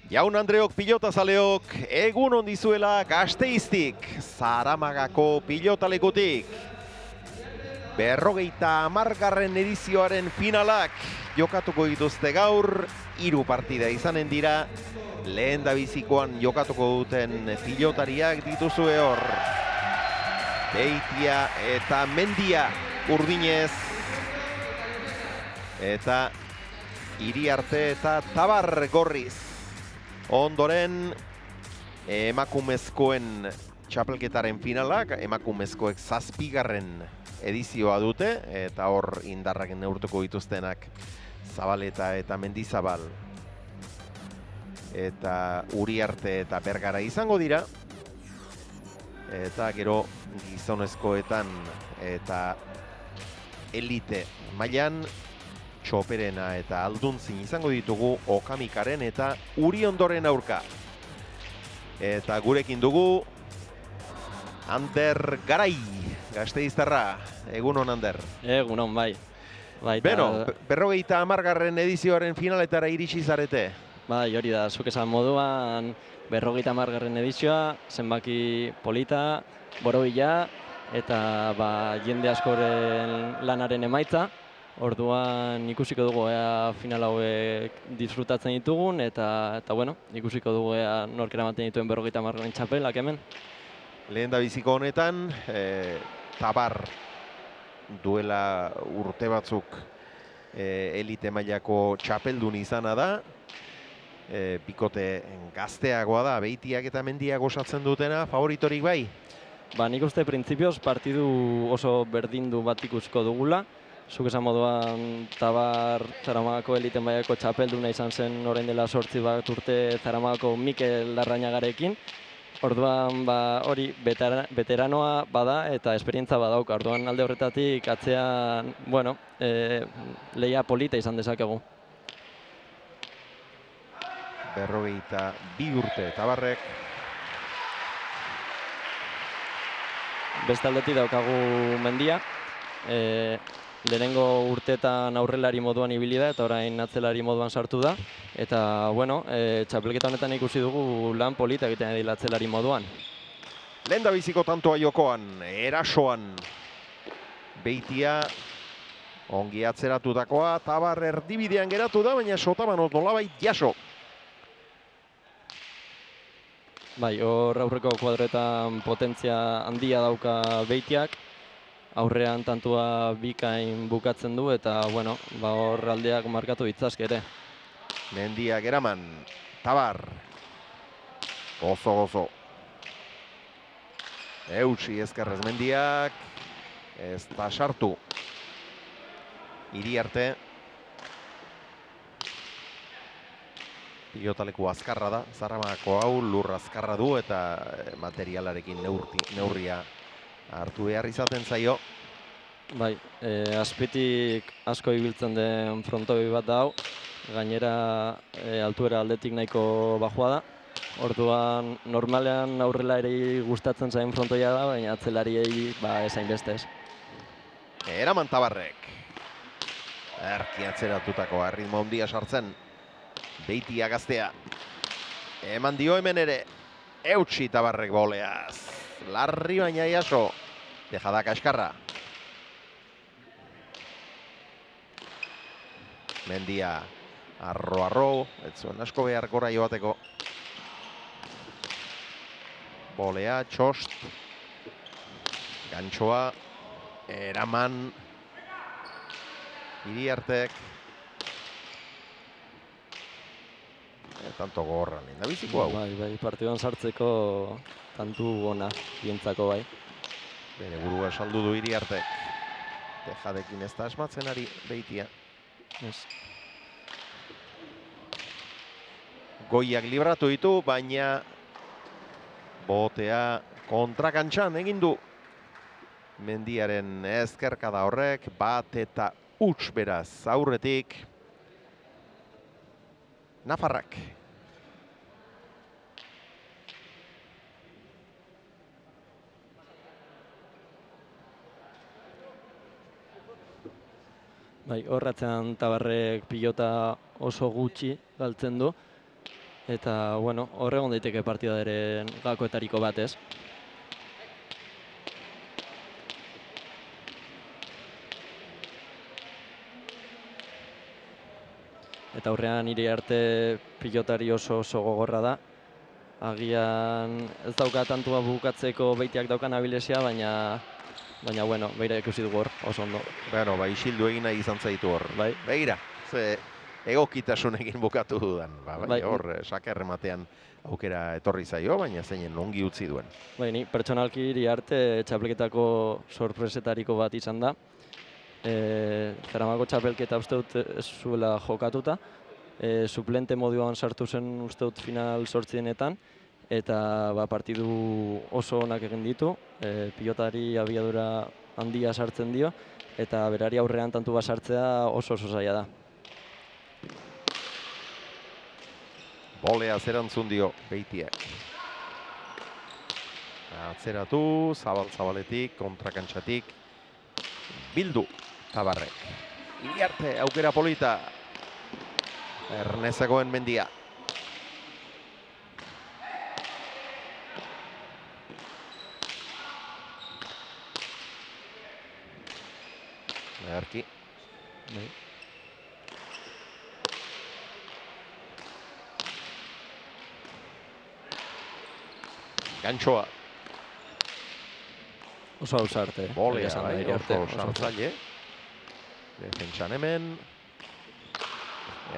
Jaun Andreok pilotazaleok, egun ondizuela Gasteiztik, Zaramagako pilotalekutik. 50. edizioaren finalak jokatuko dituzte gaur, 3 partida izanen dira, lehendabizikoan jokatuko duten pilotariak dituzue hor. Beitia eta Mendia urdinez, eta Iriarte eta Tabar gorriz. Ondoren, emakumezkoen txapelketaren finalak, emakumezkoek 7. edizioa dute, eta hor indarrak neurtuko dituztenak Zabaleta eta Mendizabal eta Uriarte eta Bergara izango dira. Eta gero gizonezkoetan eta elite mailan Txoperena eta Alduntzin izango ditugu Okamikaren eta Uriondoren aurka. Eta gurekin dugu Ander Garai, Gasteiztarra. Egunon, Ander. Egunon, bai. Beno, 50. edizioaren finaletara iritsi zarete. Bai, hori da, zuk esan moduan 50. edizioa, zenbaki polita, borobila, eta jende askoren lanaren emaitza. Orduan ikusiko dugu ea final hauek disfrutatzen ditugun, eta bueno, ikusiko dugu ea nork eramaten dituen 50. txapelak hemen. Lehendabiziko honetan, Tabar duela urte batzuk elite mailako txapeldun izana da. Bikote gazteagoa da, Beitiak eta Mendiak osatzen dutena, favoritorik bai? Nik uste printzipioz partidu oso berdindu bat ikusiko dugula. Zuk esan moduan Tabar Zaramagako elite mailako txapelduna izan zen orain dela 8 bat urte Zaramagako Mikel Larrañagarekin. Orduan hori veteranoa bada eta esperientza badauka. Orduan alde horretatik atzean, bueno, lehia polita izan dezakegu. 52 urte Tabarrek. Beste aldetik daukagu Mendia. Lehenengo urteetan aurrelari moduan ibili da eta orain atzelari moduan sartu da. Eta, bueno, txapelketa honetan ikusi dugu lan polita egiten dira atzelari moduan. Lehendabiziko tantoa jokoan, erasoan. Beitia ongi atzeratutakoa, Tabar erdibidean geratu da, baina Sotamanot nolabait jaso. Bai, hor aurreko kuadroetan potentzia handia dauka Beitiak. Aurrean tantua bikain bukatzen du eta, bueno, hor aldeak markatu ditzazke ere. Mendiak eraman, Tabar. Gozo. Eutsi ezkerrez Mendiak. Ez da sartu. Iriarte. Pilotaleku azkarra da, Zaramagako hau lur azkarra du eta materialarekin neurria hartu behar izaten zaio. Bai, azpitik asko ibiltzen den frontobi bat da hau. Gainera altuera aldetik nahiko bajua da. Orduan normalean aurrelari gustatzen zaien frontoia da, baina atzelariei ezain bestez. Eraman Tabarrek. Erki atzeratutako erritmo handia sartzen. Beitia gaztea. Eman dio hemen ere. Eutsi Tabarrek boleaz. Larri baina jaso. Dejada kaskarra. Mendia arro. Ez zuen asko behar gora joateko. Bolea, txost. Gantxoa. Eraman. Iriartek. Tanto gogorra lehendabiziko hau. Bai, partiduan sartzeko tantu ona bientzako bai. Bere burua saldu du Iriartek. Tejadekin ez da asmatzen ari Beitia. Goiak libratu ditu, baina botea kontrakantxan egin du. Mendiaren ezkerkada horrek, bat eta huts beraz aurretik. Nafarrak. Bai, horratzean Tabarrek pilota oso gutxi galtzen du. Eta, bueno, horregon daiteke partidaren gakoetariko bat, ez? Eta aurrean nire arte pilotari oso gogorra da. Agian ez dauka tantua bukatzeko beitiak daukan abilesia, baina bueno, beira ikusi dugu hor, oso ondo. Bueno, isildu egin nahi izan zaitu hor. Bai. Begira, ze egokitasunekin bukatu dudan. Bai. Hor, sakerrematean aukera etorri zaio, baina zeinen ongi utzi duen. Bai, ni pertsonalki arte txapelketako sorpresetariko bat izan da. Zaramako txapelketa uste dut ez zuela jokatuta. Suplente moduan sartu zen uste dut final 8etan. Eta partidu oso onak egin ditu. Pilotari abiadura handia sartzen dio. Eta berari aurrean tantu bat sartzea oso zaila da. Bolea zerantzun dio Beitiak. Atzeratu, zabaletik, kontrakantxatik. Bildu, Tabarrek. Iriarte, aukera polita. Ernezagoen Mendia. Erki. Gantxoa. Oso ausarte. Bolea, oso sartzaile. Defentsan hemen.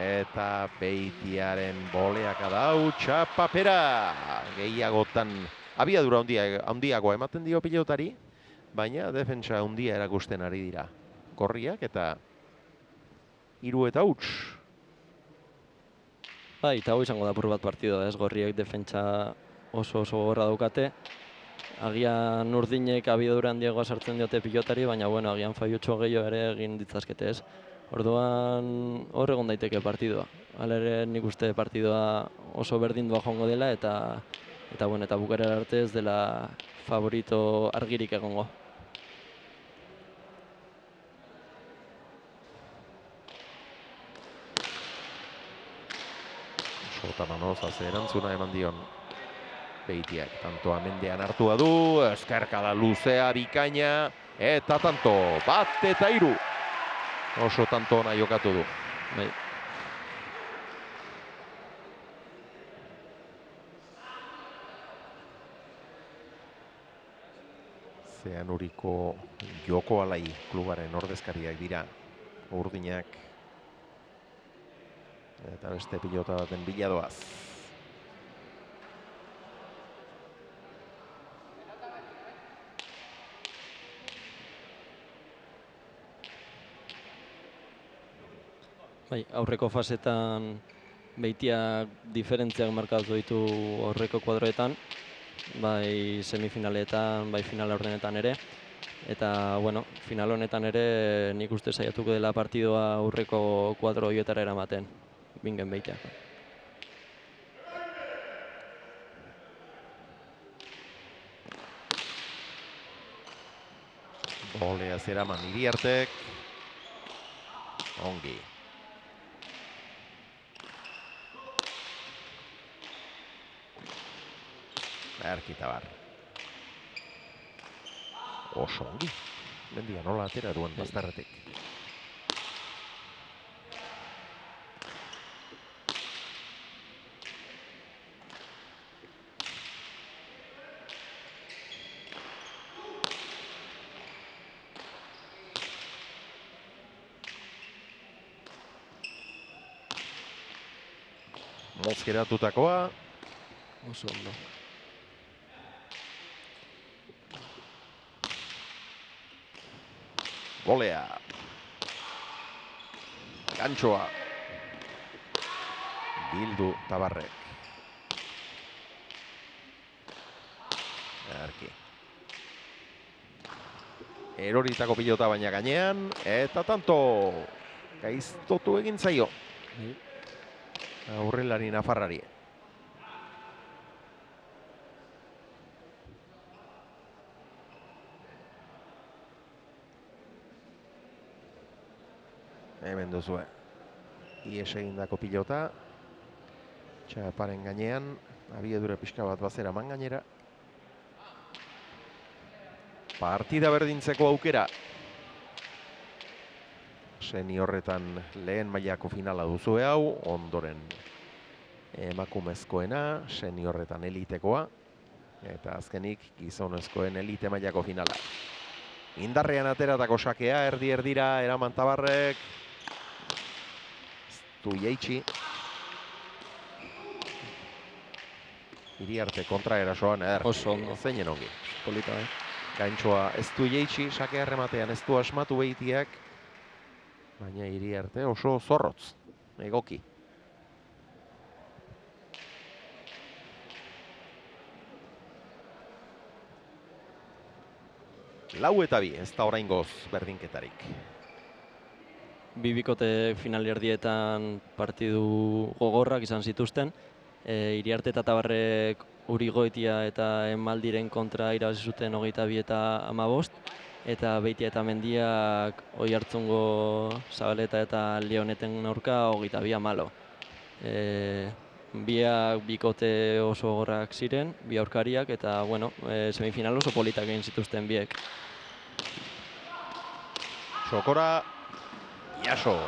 Eta Beitiaren boleak adau, txapapera. Gehiagotan abiadura handiagoa ematen dio pilotari, baina defentsa handia erakusten ari dira. Korriak eta 3 eta huts. Bai, eta hau izango da apur bat partidua, ez? Gorriek defentsa oso gogorra daukate. Agian urdinek abiadura handiagoa sartzen diote pilotari, baina bueno, agian faiutxo gehiago ere egin ditzazkete, ez? Orduan hor egon daiteke partidua. Hala ere nik uste partidua oso berdindua joango dela eta bueno, eta bukaera arte ez dela favorito argirik egongo. Sotamanoz erantzuna eman dion Beitiak. Tanto amendean hartua du, eskerkada luzea bikaina, eta tanto, 1 eta 3. Oso tanto ona jokatu du. Bai. Zeanuriko Joko Alai klubaren ordezkariak dira urdinak. Eta beste pilota baten bila doaz. Bai, aurreko fasetan Beitiak diferentziak markatu ditu aurreko kuadroetan, bai semifinaletan, bai final laurdenetan ere. Eta, bueno, final honetan ere nik uste saiatuko dela partidua aurreko kuadro horietara eramaten, bingen Beitiak. Bolea zeraman Iriartek. Ongi. Erki Tabar. Oso ongi. Mendia nola atera duen bazterretik. Mozkeratutakoa. Oso ondo. Bolea. Gantxoa. Bildu Tabarrek. Erki. Eroritako pilota baina gainean. Eta tanto. Gaiztotu egin zaio. Aurrelari nafarrari. Hemen duzue. Ies egindako pilota. Txaparen gainean, abiedura pixka bat bazera man gainera. Partida berdintzeko aukera. Seniorretan lehen mailako finala duzue hau, ondoren emakumezkoena, seniorretan elitekoa, eta azkenik gizonezkoen elite mailako finala. Indarrean ateratako sakea, erdi-erdira, eraman Tabarrek. Du jeitsi. Iriarte kontra erasoan, Oso ondo. zeinen ongi. Polita bai. Gaintxoa ez du jeitsi, sakea errematean ez du asmatu behitiak. Baina Iriarte oso zorrotz, egoki. Lau eta bi, ez da oraingoz berdinketarik. Bi bikote finalerdietan partidu gogorrak izan zituzten. Iriarte eta Tabarrek Urigoitia eta Emaldiren kontra irabazi zuten 22 eta 15. Eta Beitia eta Mendiak Oiartzungo, Zabaleta eta Leoneten aurka 22-14. Biak bikote oso gogorrak ziren, bi aurkariak, eta bueno, semifinal oso politak egin zituzten biek. Sokora, Jaso.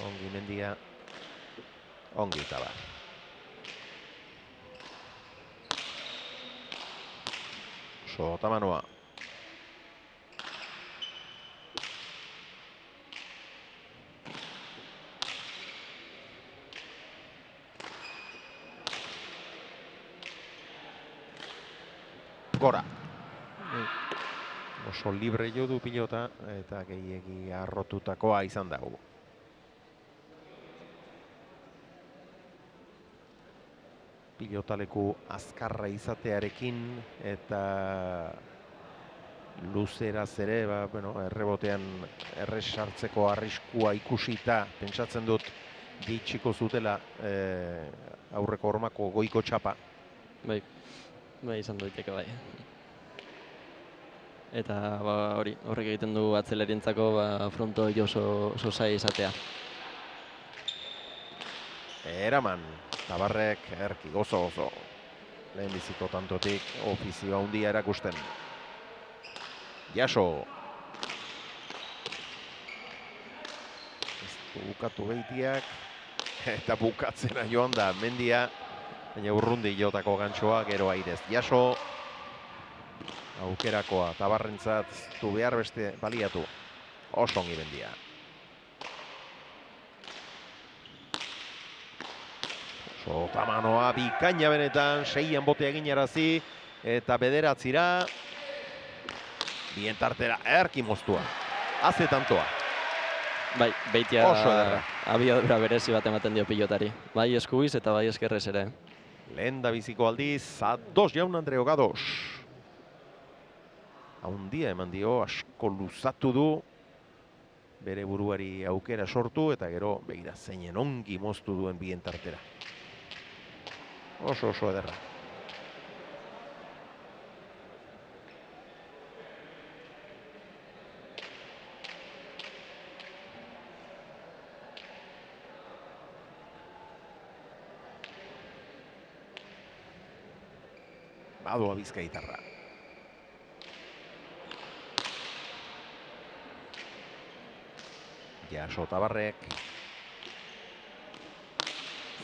Ongi Mendia, ongi Tabar. Sotamanoa. Gora. Oso libre jo du pilota eta gehiegi arrotutakoa izan dago. Pilotaleku azkarra izatearekin eta luzeraz ere, errebotean errez sartzeko arriskua ikusita, pentsatzen dut gitxiko zutela aurreko hormako goiko txapa. Bai, izan daiteke bai. Eta horrek egiten du atzelarientzako fronto oso zai izatea. Eraman, Tabarrek erki gozo. Lehen biziko tantotik ofizioa handia erakusten. Jaso. Ez du bukatu Beitiak. Eta bukatzena joan da Mendia. Baina urrundi jotako gantxoa, gero airez. Jaso. Aukerakoa, Tabarrentzat du behar beste baliatu. Oso ongi Mendia. Sotamanoa bikaina benetan, 6an bote egin arazi, eta bederatzira, bien tartera, erki moztua, haze tantoa. Bai, Beitia oso ederra. Abiadura berezi bat ematen dio pilotari. Bai eskubiz eta bai eskerrez ere. Lehen da biziko aldiz, ados jaun Andreo Gados. Haundia eman dio, asko luzatu du, bere buruari aukera sortu, eta gero, begira, zeinen ongi moztu duen bien tartera. Oso ederra. Badoa Bizkaitarra. Jaso Tabarrek.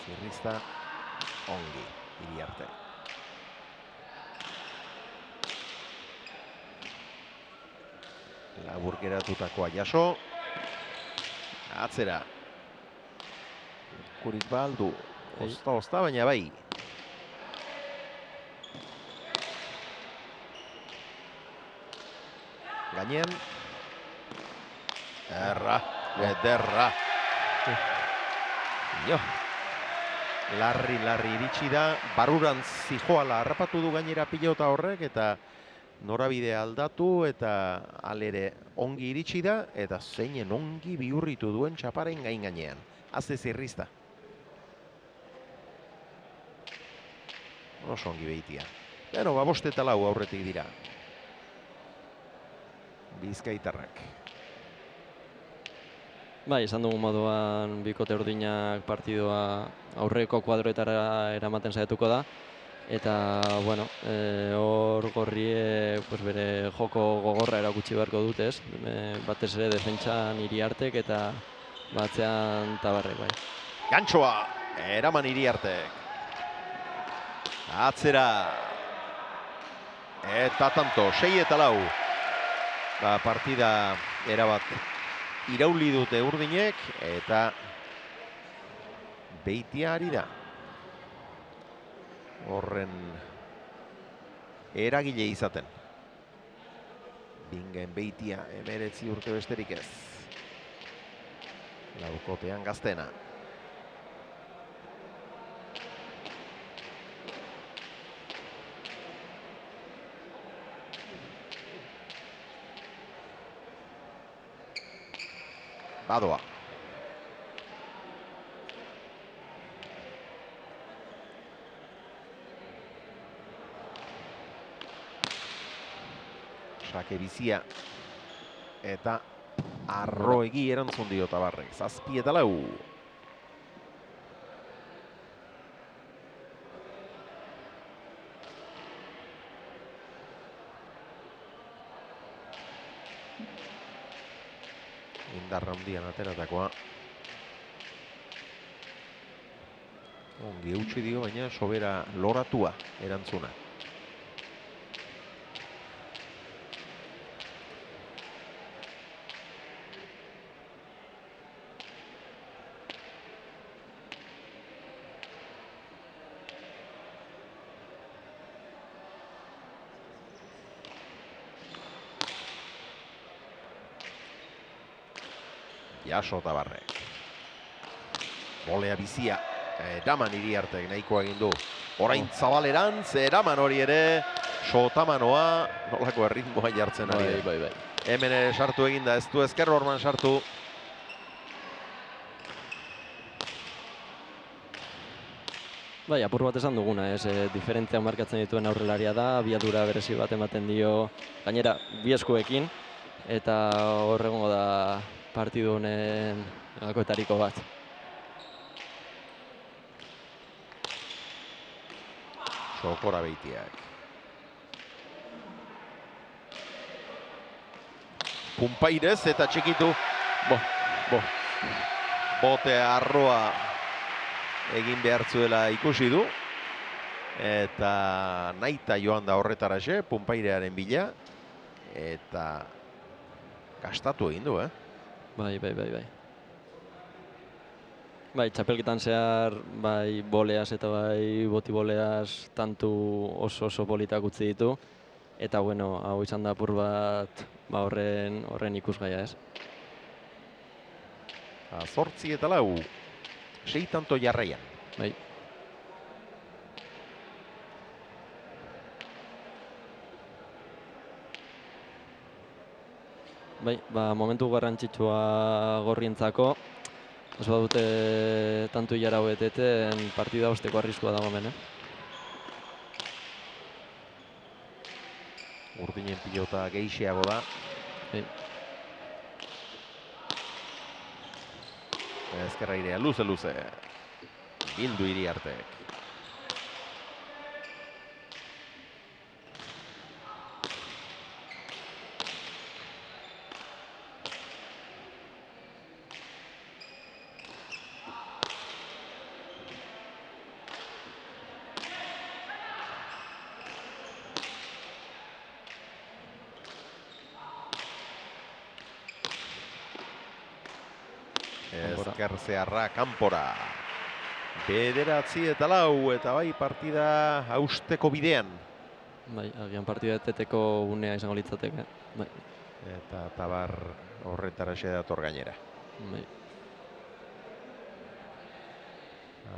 Zirrizta. Ongi, Iriarte. Labur geratutakoa Jaso. Atzera. Kurik baldu. Osta, baina bai. Gainean. Ederra. Jo. Larri iritsi da, barrurantz zijoala harrapatu du gainera pilota horrek, eta norabidea aldatu, eta alere ongi iritsi da, eta zeinen ongi bihurritu duen txaparen gainean. Haze Zirrizta. Oso ongi Beitia. Beno, ba, 5 eta 4 aurretik dira. Bizkaitarrak. Bai, esan dugun moduan bikote urdinak partidua aurreko kuadroetara eramaten saiatuko da. Eta, bueno, hor gorrie pues, bere joko gogorra erakutsi beharko dute, ez? Batez ere defentsan Iriartek eta batzean Tabarrek, bai. Gantxoa, eraman Iriartek. Atzera. Eta tanto, 6 eta 4. Ba, partida erabat irauli dute urdinek, eta Beitia ari da. Horren eragile izaten. Bingen Beitia, 19 urte besterik ez. Laukotean Gaztena. Badoa. Sake bizia. Eta arroegi erantzun dio Tabarrek. 7 eta 4. Indarra handian ateratakoa. Ongi eutxi dio, baina sobera loratua erantzuna. Jaso Tabarrek. Bolea bizia. Eraman Iriartek nahikoa egin du. Orain Zabalerantz, eraman hori ere. Sotamanoa, nolako erritmoa jartzen ari. Bai. Hemen sartu eginda, ez du ezker horman sartu. Bai, apur bat esan duguna, ez, diferentzia markatzen dituen aurrelaria da, abiadura berezi bat ematen dio, gainera, bi eskuekin, eta horregongo da partidu honen gakoetariko bat. Sokora Beitiak. Punpairez eta txikitu. Bote arroa egin behar zuela ikusi du. Eta naita joan da horretaraxe, Punpairearen bila. Eta gastatu egin du, Bai. Bai, txapelketan zehar, bai boleaz eta bai boti boleaz tantu oso politak utzi ditu. Eta, bueno, hau izan da apur bat ba, horren ikusgaia, ez? 8 eta 4. 6 tanto jarraian. Bai. Bai, ba, momentu garrantzitsua gorrientzako. Ez badute tantu hilara beteten partida osteko arriskua dago hemen, Urdinen pilota gehiago da. Bai. Ezkerra irea, luze. Bildu Iriartek. Ezker zeharra kanpora. 9 eta 4 eta bai partida hausteko bidean. Bai, agian partida eteteko unea izango litzateke. Bai. Eta Tabar horretaraxe dator gainera. Bai.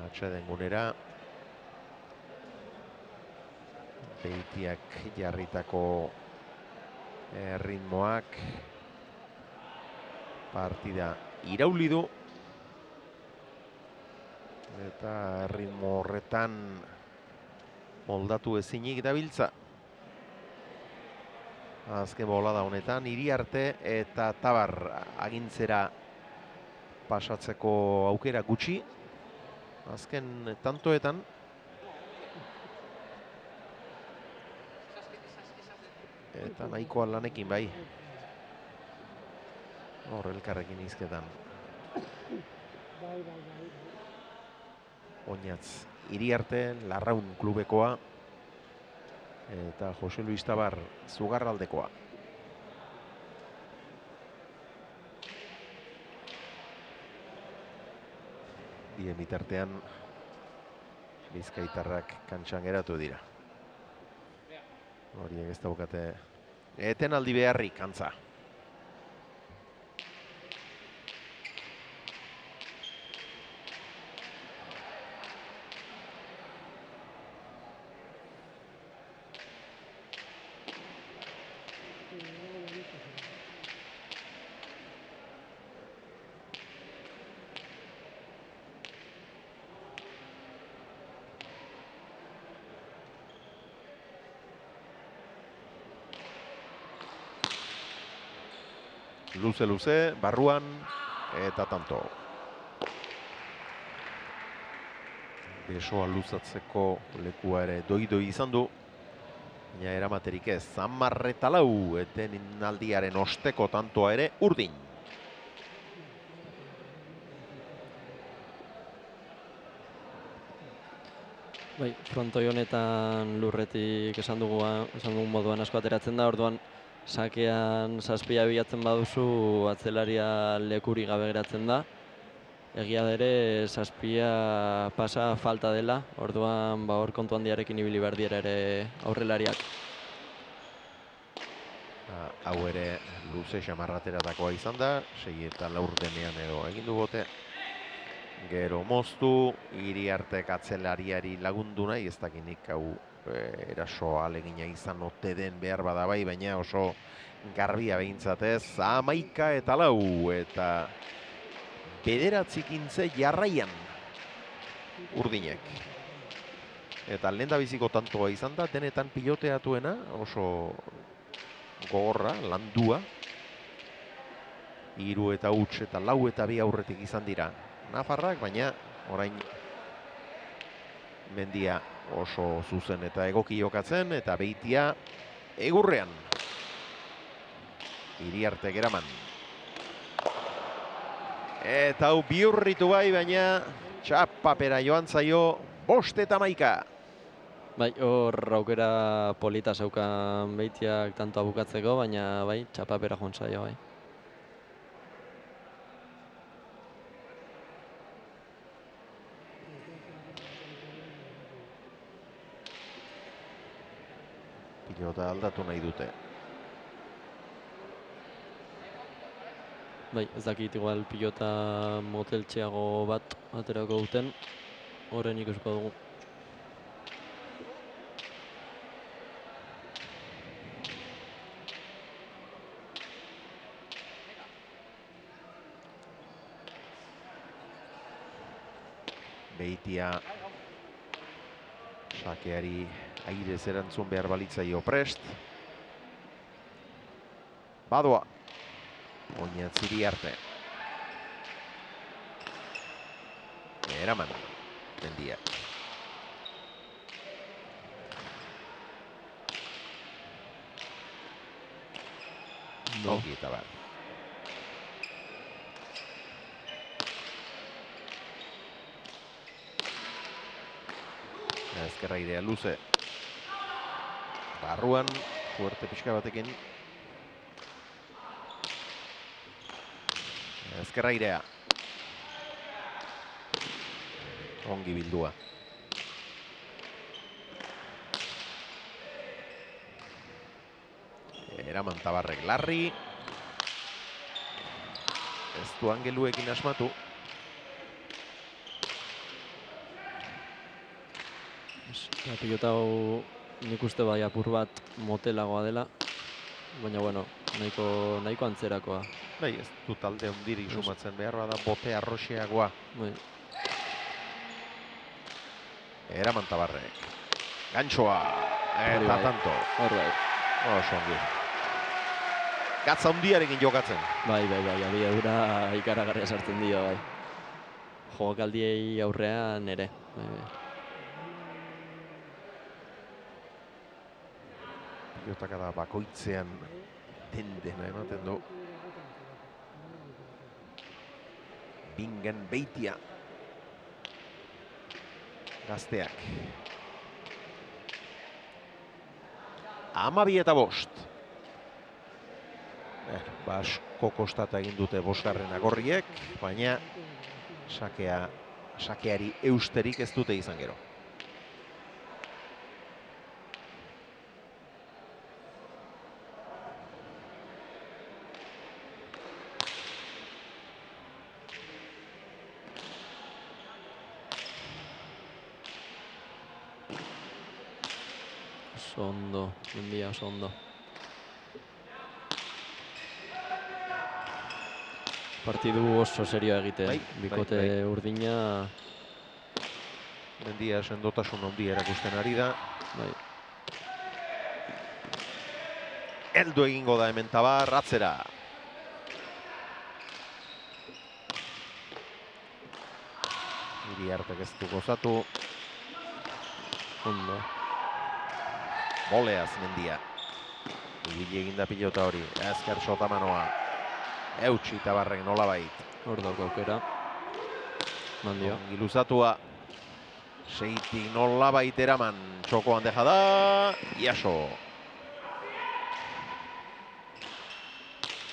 Atxeden gunera. Beitiak jarritako ritmoak. Partida irauli du. Eta ritmo horretan moldatu ezinik dabiltza. Azken bolada honetan, Iriarte eta Tabar agintzera pasatzeko aukera gutxi. Azken tantoetan. Eta nahikoa lanekin bai. Hor elkarrekin izketan. Oinatz Iriarte, Larraun klubekoa. Eta Jose Luis Tabar Zugarraldekoa. Bien bitartean bizkaitarrak kantxan geratu dira. Horiek ez daukate etenaldi beharrik antza. Luze, barruan eta tanto. Besoa luzatzeko lekua ere doi izan du. Baina eramaterik ez, 10-4 etenaldiaren osteko tantoa ere urdin. Bai, frontoi honetan lurretik esan dugun moduan asko ateratzen da, orduan sakean zazpia bilatzen baduzu atzelaria lekuri gabe geratzen da. Egia ere zazpia pasa falta dela, orduan hor kontu handiarekin ibili behar dira ere aurrelariak. Hau ere luze xamarrateratakoa izan da, 6-4 denean edo egin du bote. Gero moztu, Iriartek atzelariari lagundu nahi, ez dakinik hau eraso alegina izan ote den behar bada bai, baina oso garbia behintzatez, 11-4 eta bederatzik intze jarraian urdinek. Eta lehendabiziko tantoa izan da, denetan piloteatuena, oso gogorra, landua. 3 eta 4 eta 4 eta 2 aurretik izan dira nafarrak, baina orain Mendia oso zuzen eta egoki jokatzen, eta Beitia egurrean. Iriarte geraman. Eta hau bihurritu bai, baina txapapera joan zaio 5-11. Bai, hor aukera polita zeukan Beitiak tantoa bukatzeko, baina bai, txapapera joan zaio bai. Pilota aldatu nahi dute. Bai, ez dakit igual pilota moteltxeago bat aterako duten, horren ikusko dugu. Beitia sakeari airez erantzun behar balitzaio prest. Badoa. Oinatz Iriarte. Eraman. Mendia. Ongi eta bat. Ezkerra idea luze. Barruan, fuerte pixka batekin. Ezkerra idea. Ongi bildua. Eraman Tabarrek larri. Ez du angeluekin asmatu. Pilota hau nik uste bai apur bat motelagoa dela, baina bueno, nahiko antzerakoa. Bai, ez du talde hondirik sumatzen behar bada bote arroxeagoa. Bai. Eraman Tabarrek. Gantxoa, eta tanto. Hor bai. Oso ongi. Gatza hundiarekin jokatzen. Bai, abiadura ikaragarria sartzen dio, bai. Jokaldiei aurrean ere. Bai. Pilotak da bakoitzean dena ematen du. Bingen Beitia. Gazteak. 12:05. Asko kostata egin dute bosgarren agorriek, baina sakeari eusterik ez dute izan gero. Oso ondo, Mendia oso ondo. Partidu oso serioa egite, bikote urdina. Mendia sendotasun handia erakusten ari da. Heldu egingo da hemen Tabar, atzera. Iriartek ez du gozatu. Ondo. Boleaz Mendia. Ibili eginda pilota hori, ezker sotamanoa. Eutsi Tabarrek nolabait. Hor dauka aukera. Mandio. Ongi luzatua. Seitik nolabait eraman. Txokoan deja da. Iaso.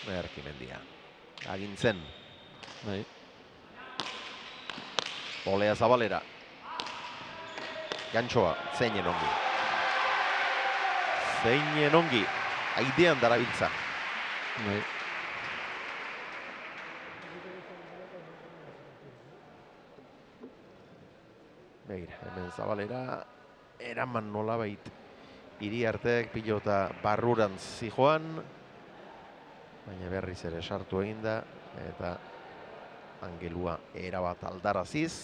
Merki Mendia. Agintzen. Bai. Bolea zabalera. Gantxoa, zeinen ongi. Zeinen ongi. Aidean darabiltza. Bai. Begira, hemen zabalera. Eraman nolabait. Iriartek pilota barrurantz zijoan. Baina berriz ere sartu eginda. Eta angelua erabat aldaraziz.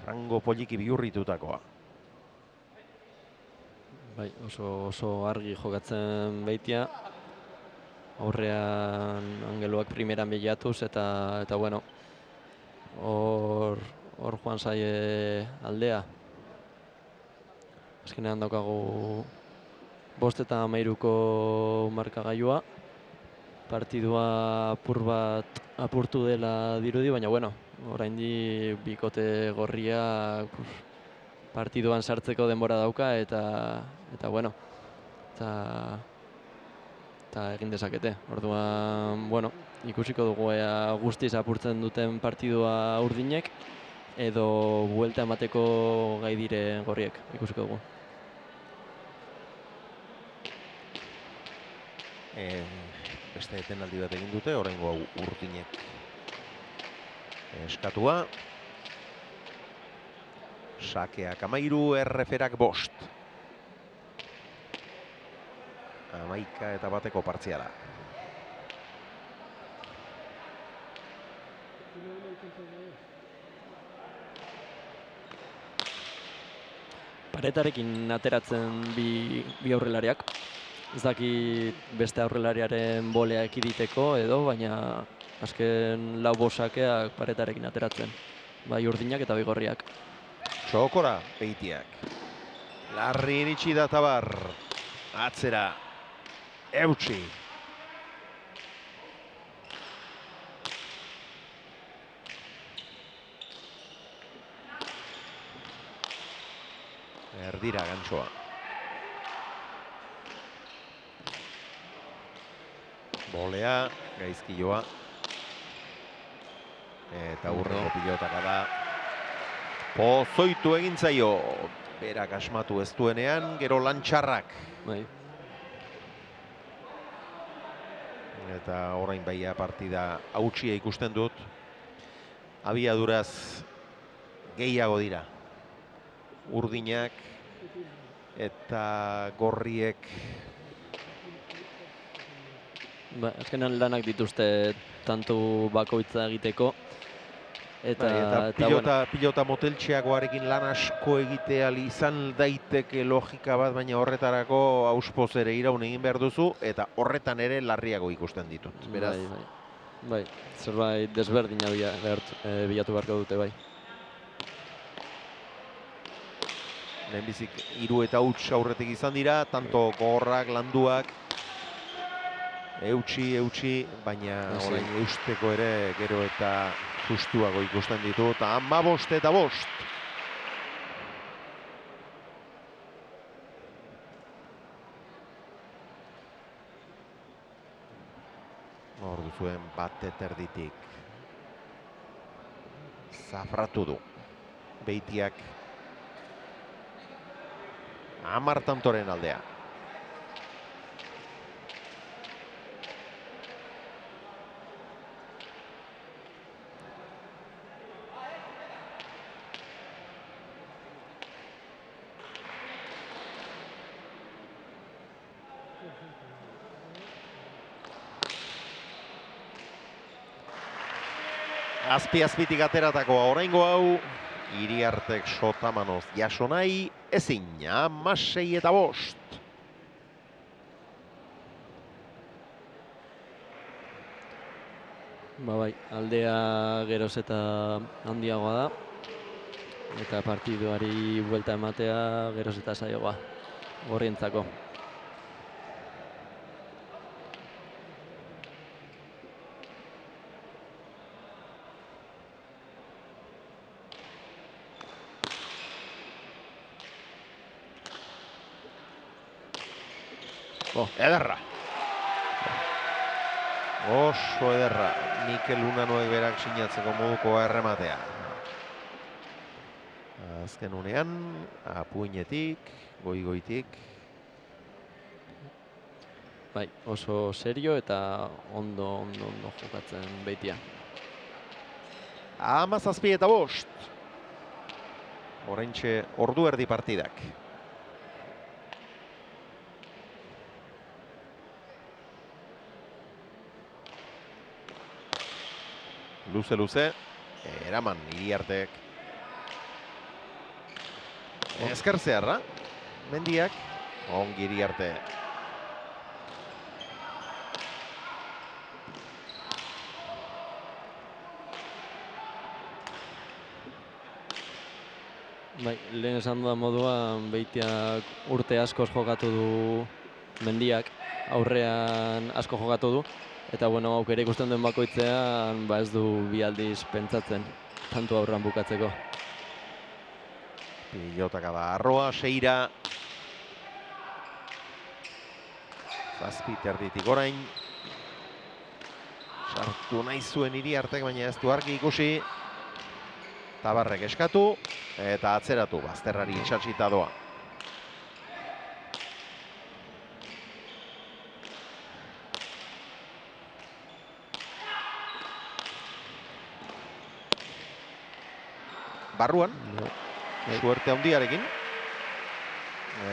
Frango poliki bihurritutakoa. Bai, oso argi jokatzen Beitia. Aurrean angeluak primeran bilatuz eta bueno, hor joan zaie aldea. Azkenean daukagu 5 eta 13ko markagailua. Partidua apur bat apurtu dela dirudi, baina bueno, oraindik bikote gorria partiduan sartzeko denbora dauka eta bueno, eta egin dezakete. Orduan, bueno, ikusiko dugu ea guztiz apurtzen duten partidua urdinek edo buelta emateko gai diren gorriek, ikusiko dugu. Beste etenaldi bat egin dute, oraingo hau urdinek eskatua. Sakeak 13, erreferak 5. 11-1 partziala. Paretarekin ateratzen bi aurrelariak. Ez dakit beste aurrelariaren bolea ekiditeko edo, baina azken lau bosakeak paretarekin ateratzen. Bai urdinak eta bigorriak. Txokora Beitiak. Larri iritsi da Tabar. Atzera. Eutsi. Erdira Gantxoa. Bolea, gaizkioa. Eta hurrengo pilotaka da. Pozoitu egin zaio. Berak asmatu ez duenean, gero lantxarrak. Bai. Eta orain baia partida hautsia ikusten dut. Abiaduraz gehiago dira. Urdinak eta gorriek. Ba, azkenan lanak dituzte tantu bakoitza egiteko. Eta pilota moteltxeagoarekin lan asko egitea izan daiteke logika bat, baina horretarako auspoz ere iraun egin behar duzu, eta horretan ere larriago ikusten ditut. Beraz, bai, zerbait desberdina bilatu beharko dute, bai. lehenbizik 3 eta huts aurretik izan dira, tanto gogorrak, landuak, eutxi, baina orain eusteko ere gero eta justuago ikusten ditu, eta 15 eta 5. Hor duzuen bat eterditik zafratu du Beitiak 10 tantoren aldea. Azpitik ateratakoa oraingo hau, Iriartek Sotamanoz jaso nahi, ezin, 16 eta 5. Bai, aldea geroz eta handiagoa da, eta partiduari buelta ematea geroz eta zailagoa gorrientzako. Ederra. Oso ederra. Mikel Unanoek berak sinatzeko moduko errematea. Azken unean, apuinetik, goitik. Bai, oso serio eta ondo jokatzen Beitia. 17 eta 5. Oraintxe ordu erdi partidak. Luze, eraman Iriartek. Ezker zeharra, Mendiak, ongi Iriarte. Bai, lehen esan dudan moduan Beitiak urte askoz jokatu du Mendiak, aurrean asko jokatu du. Eta bueno, aukera ikusten duen bakoitzean, ez du bi aldiz pentsatzen, tantu aurran bukatzeko. Pilotaka da arroa, seira. Zazpi terditik orain. Sartu nahi zuen Iriartek, baina ez du argi ikusi. Tabarrek eskatu, eta atzeratu, bazterrari itxatxita doa. Barruan, suerte handiarekin.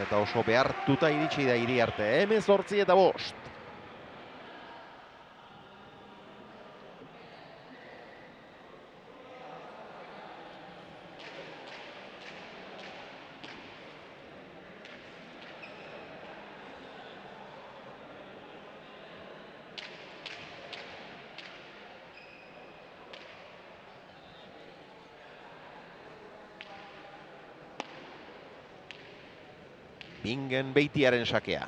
Eta oso behartuta iritsi da Iriarte, 18 eta 5. Bingen Beitiaren sakea.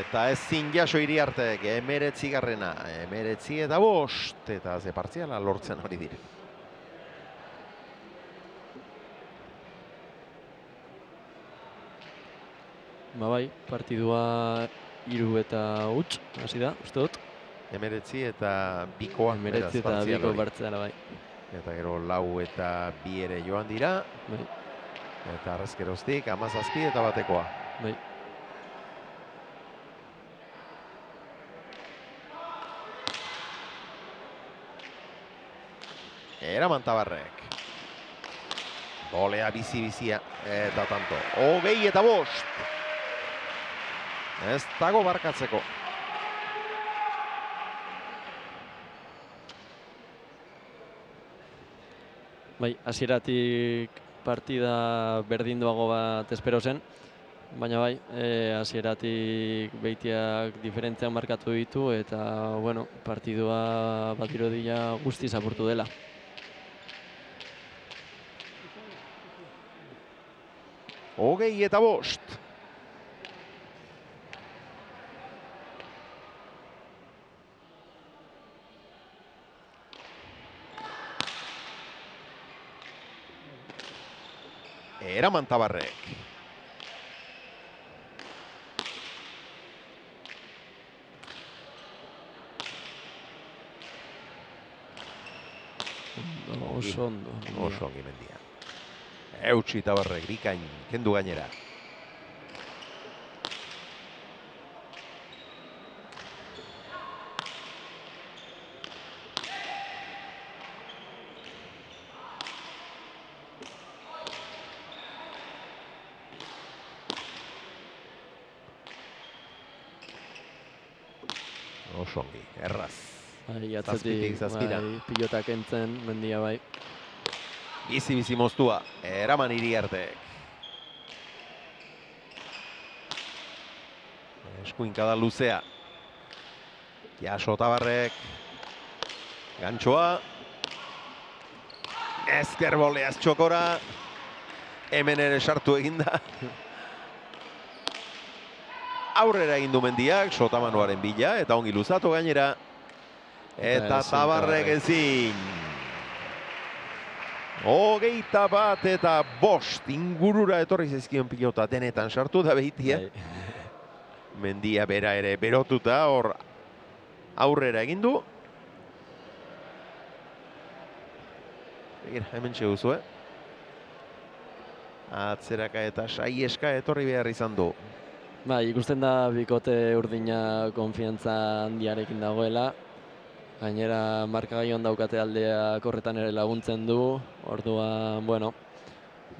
Eta ezin jaso Iriartek, 19garrena, 19 eta 5, eta ze partziala lortzen hori dire. Bai, partidua 3 eta huts, hasi da, uste dut. 19 eta 2koa. 19 eta 2ko partziala, bai. Eta gero 4 eta 2 ere joan dira. Bai. Eta arrezkeroztik 17 eta 1koa. Bai. Eraman Tabarrek. Bolea bizi-bizia eta tanto. 20 eta 5. Ez dago barkatzeko. Bai, hasieratik partida berdinduago bat espero zen, baina bai, hasieratik Beitiak diferentziak markatu ditu eta, bueno, partidua batirodia guztiz apurtu dela. Hogei eta bost. Eraman Tabarrek. Oso ondo. Oso ongi Mendia. Eutsi Tabarrek, bikain, kendu gainera. Oso ongi, erraz. Bai, Zazpitik atzetik, zazpira. bai, pilotak entzen, Mendia bai. Bizi moztua, Eraman Iriartek. Eskuinkada luzea. Jaso Tabarrek. Gantxoa. Ezker boleaz txokora. Hemen ere sartu eginda. Aurrera egin du Mendiak, Sotamanuaren bila, eta ongi luzatu gainera. Eta Tabarrek ezin. 21 eta 5 ingurura etorri zaizkion pilota denetan sartu da Beitia. Mendia bera ere berotuta, hor aurrera egin du. Begira, hemen txeguzu, Atzeraka eta saieska etorri behar izan du. Bai, ikusten da bikote urdina konfiantza handiarekin dagoela. Gainera markagailuan daukate aldeak horretan ere laguntzen du. Orduan, bueno,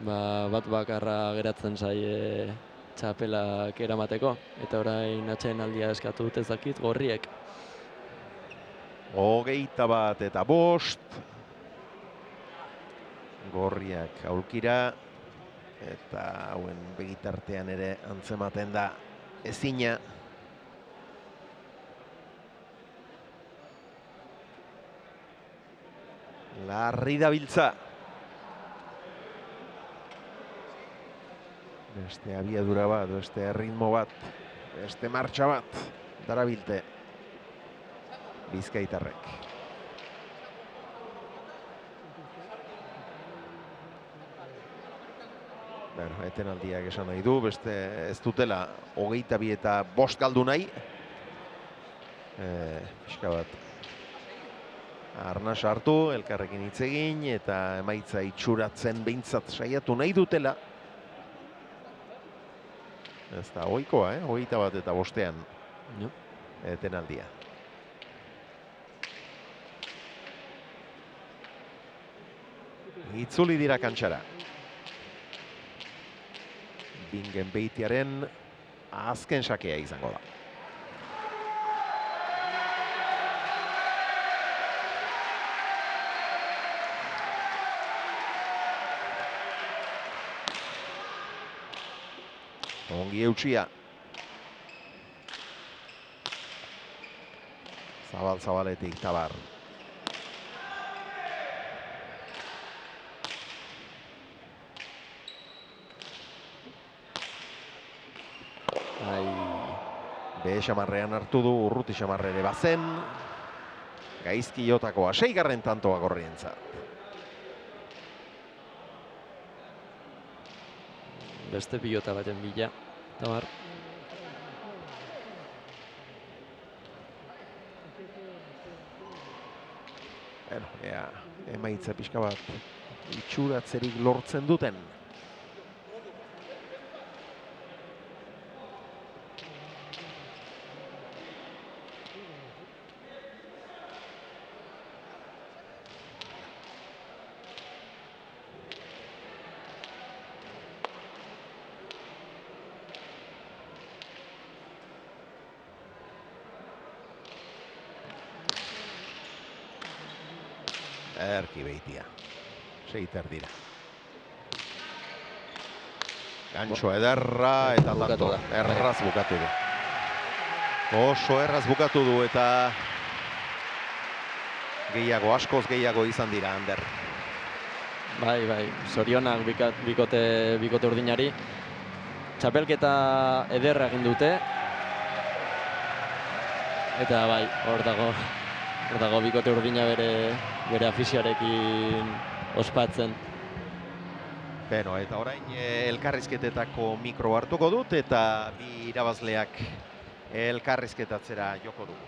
bat bakarra geratzen zaie txapelak eramateko. Eta orain atsedenaldia eskatu dut ez dakit gorriek. 21 eta 5. Gorriak aulkira. Eta hauen begitartean ere antzematen da ezina. Larri dabiltza. Beste abiadura bat, beste ritmo bat, beste martxa bat darabilte bizkaitarrek. Etenaldiak esan nahi du, beste ez dutela 22 eta 5 galdu nahi. Pixka bat arnas hartu, elkarrekin hitz egin eta emaitza itxuratzen behintzat saiatu nahi dutela. Ez da ohikoa, 21 eta 5-ean etenaldia. Itzuli dira kantxara. Bingen Beitiaren azken sakea izango da. Ongi eutxia. Zabaletik Tabar. Behe xamarrean hartu du, urruti xamarre ere bazen. Gaizki jotakoa, 6. tantoa Gorrientzat. Beste pilota baten bila, Tabar. Emaitza pixka bat itxuratzerik lortzen duten. Erki Beitia. Seiter dira. Gantxo ederra eta tanto. Erraz bukatu du. Oso erraz bukatu du eta gehiago, askoz gehiago izan dira, Ander. Bai, zorionak bikote urdinari. Txapelketa ederra egin dute. Eta bai, hor dago bikote urdina bere afizioarekin ospatzen. Beno, eta orain elkarrizketetako mikro hartuko dut eta bi irabazleak elkarrizketatzera joko dugu.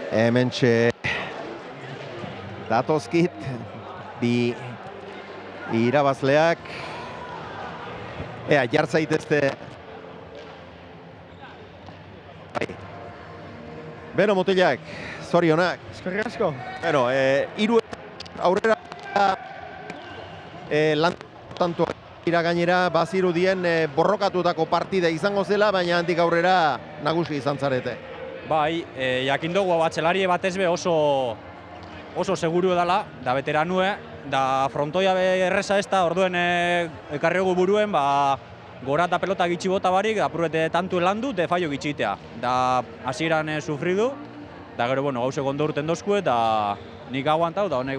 Hementxe datozkit bi irabazleak. Ea, jartzaitezte. Beno, mutilak, zorionak. Eskerrik asko. Beno, hiru aurrera lan tanto gainera bazirudien borrokatutako partida izango zela, baina handik aurrera nagusi izan zarete. Bai, jakin dugu batxelari batez be oso seguru edala, da veteranue, da frontoia erreza ez da, orduen ekarregu buruen, gora eta pelota gitxi bota barik, apurrete tantu landu, de fallo gitxitea. Da hasieran sufridu, da gero, gauze gondo urten dozku, eta nik aguantau, da honek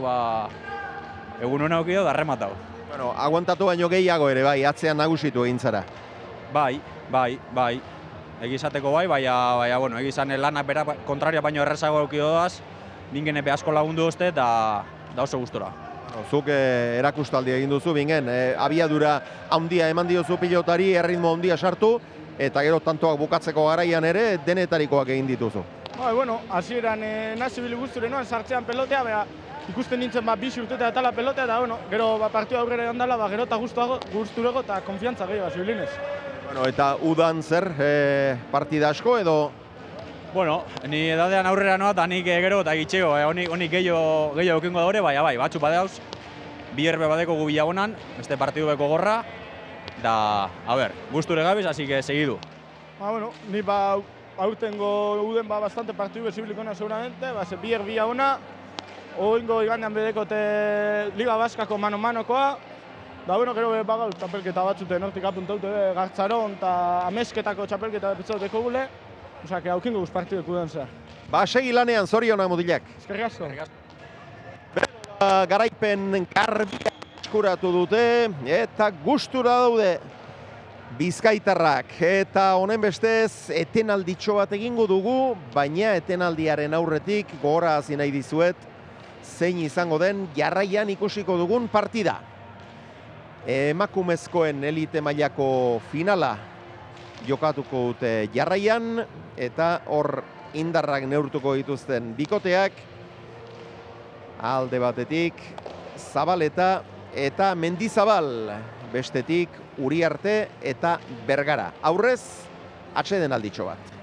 egun hona okio, da rematau. Bueno, aguantatu baino gehiago ere, bai, atzean nagusitu egin zara. Bai. Egizateko bai, baina, egizan lanak bera kontraria baino errezago okio doaz, bingen epe asko lagundu uste, da oso gustora. Zuk erakustaldi egin duzu, bingen, abiadura handia eman diozu pilotari, erritmo handia sartu, eta gero tantoak bukatzeko garaian ere, denetarikoak egin dituzu. Bai, hasieran nazi bili guzture noan sartzean pelotea, ikusten nintzen bisi urteta eta la pelotea, eta gero partida aurrera handala, gero eta gusturego eta konfiantza gehiago, zibilinez. Eta udan zer, partida asko edo? Ni edadean aurrera noa eta nik gero eta gitxego, honik gehiago ekingo daure, bai, batxu badeauz, bi erbe badeko gu bilagonan, beste partidu beko gorra, da, gusture gabiz, así que segidu. Ni aurtengo uden bastante partidu bezibiliko na seguramente, bi erbia ona, oingo igandean bedekote Liga Baskako mano-manokoa, da gero bagauz txapelketa batzute nortik apuntaute Gartzaron eta Amezketako txapelketa bepitzoteko gule, osea, haukingo guz partideko uden zea. Segi lanean, zorionak mutilak. Eskerrik asko. Garaipen garbia eskuratu dute eta gustura daude bizkaitarrak. Eta honen bestez etenalditxo bat egingo dugu, baina etenaldiaren aurretik gogorarazi nahi dizuet zein izango den jarraian ikusiko dugun partida. Emakumezkoen elite mailako finala jokatuko dute jarraian, eta hor indarrak neurtuko dituzten bikoteak, alde batetik Zabaleta eta Mendizabal, bestetik Uriarte eta Bergara. Aurrez, atseden alditxo bat.